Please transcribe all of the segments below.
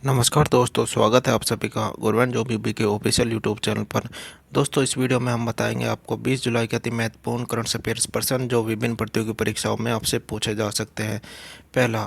नमस्कार दोस्तों, स्वागत है आप सभी का गवर्नमेंट जॉब यूपी के ऑफिशियल यूट्यूब चैनल पर। दोस्तों, इस वीडियो में हम बताएंगे आपको 20 जुलाई के अति महत्वपूर्ण करंट अफेयर्स प्रश्न जो विभिन्न प्रतियोगी परीक्षाओं में आपसे पूछे जा सकते हैं। पहला,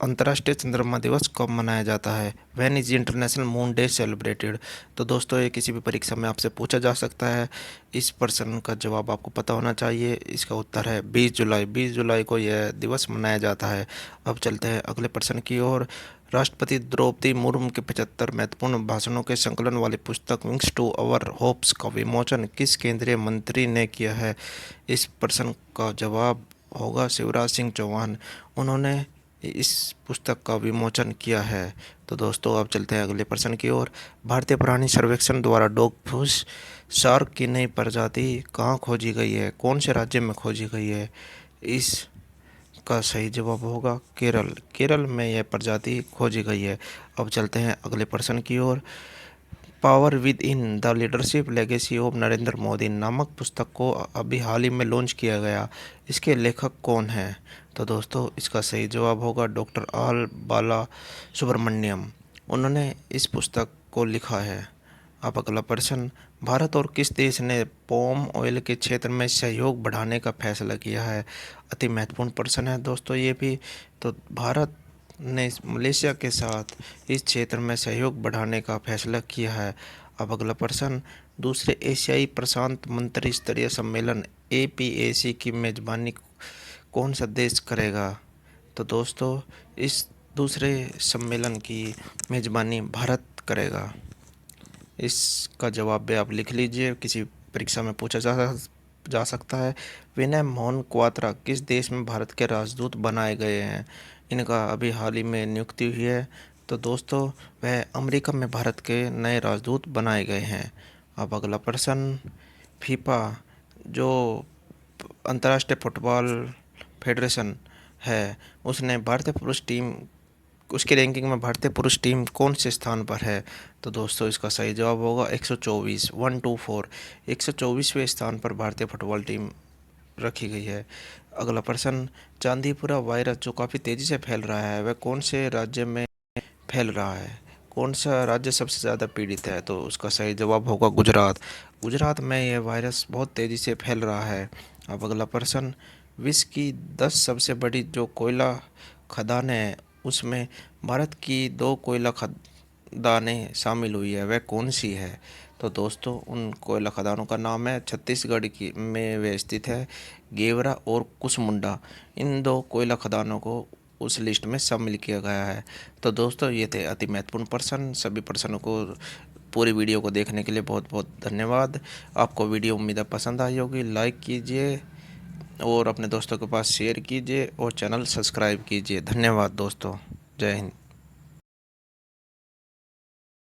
अंतर्राष्ट्रीय चंद्रमा दिवस कब मनाया जाता है? When is international moon day celebrated? तो दोस्तों, ये किसी भी परीक्षा में आपसे पूछा जा सकता है। इस प्रश्न का जवाब आपको पता होना चाहिए। इसका उत्तर है 20 जुलाई। 20 जुलाई को यह दिवस मनाया जाता है। अब चलते हैं अगले प्रश्न की ओर। राष्ट्रपति द्रौपदी मुर्मू के 75 महत्वपूर्ण भाषणों के संकलन वाली पुस्तक विंग्स टू अवर होप्स का विमोचन किस केंद्रीय मंत्री ने किया है? इस प्रश्न का जवाब होगा शिवराज सिंह चौहान। उन्होंने इस पुस्तक का विमोचन किया है। तो दोस्तों, अब चलते हैं अगले प्रश्न की ओर। भारतीय प्राणी सर्वेक्षण द्वारा डॉगफिश शार्क की नई प्रजाति कहाँ खोजी गई है? कौन से राज्य में खोजी गई है? इस का सही जवाब होगा केरल। केरल में यह प्रजाति खोजी गई है। अब चलते हैं अगले प्रश्न की ओर। Power within the leadership legacy of Narendra Modi नामक पुस्तक को अभी हाल ही में लॉन्च किया गया। इसके लेखक कौन हैं? तो दोस्तों, इसका सही जवाब होगा डॉक्टर आल बाला सुब्रमण्यम। उन्होंने इस पुस्तक को लिखा है। अब अगला प्रश्न। भारत और किस देश ने पाम ऑयल के क्षेत्र में सहयोग बढ़ाने का फैसला किया है? अति महत्वपूर्ण प्रश्न है दोस्तों ये भी। तो भारत ने मलेशिया के साथ इस क्षेत्र में सहयोग बढ़ाने का फैसला किया है। अब अगला प्रश्न। दूसरे एशियाई प्रशांत मंत्री स्तरीय सम्मेलन APAC की मेजबानी कौन सा देश करेगा? तो दोस्तों, इस दूसरे सम्मेलन की मेजबानी भारत करेगा। इसका जवाब भी आप लिख लीजिए, किसी परीक्षा में पूछा जा सकता है। विनय मोहन क्वात्रा किस देश में भारत के राजदूत बनाए गए हैं? इनका अभी हाल ही में नियुक्ति हुई है। तो दोस्तों, वह अमेरिका में भारत के नए राजदूत बनाए गए हैं। अब अगला प्रश्न। फीफा जो अंतर्राष्ट्रीय फुटबॉल फेडरेशन है, उसने भारतीय पुरुष टीम उसकी रैंकिंग में भारतीय पुरुष टीम कौन से स्थान पर है? तो दोस्तों, इसका सही जवाब होगा 124, 124। 124वें स्थान पर भारतीय फुटबॉल टीम रखी गई है। अगला प्रश्न। चांदीपुरा वायरस जो काफ़ी तेज़ी से फैल रहा है, वह कौन से राज्य में फैल रहा है? कौन सा राज्य सबसे ज़्यादा पीड़ित है? तो उसका सही जवाब होगा गुजरात। गुजरात में यह वायरस बहुत तेज़ी से फैल रहा है। अब अगला प्रश्न। विश्व की 10 सबसे बड़ी जो कोयला खदानें हैं, उसमें भारत की 2 कोयला खदानें शामिल हुई है, वह कौन सी है? तो दोस्तों, उन कोयला खदानों का नाम है छत्तीसगढ़ की में वे स्थित है, गेवरा और कुसमुंडा। इन 2 कोयला खदानों को उस लिस्ट में शामिल किया गया है। तो दोस्तों, ये थे अति महत्वपूर्ण प्रश्न। सभी प्रश्नों को पूरी वीडियो को देखने के लिए बहुत बहुत धन्यवाद। आपको वीडियो उम्मीद है पसंद आई होगी। लाइक कीजिए और अपने दोस्तों के पास शेयर कीजिए और चैनल सब्सक्राइब कीजिए। धन्यवाद दोस्तों। जय हिंद।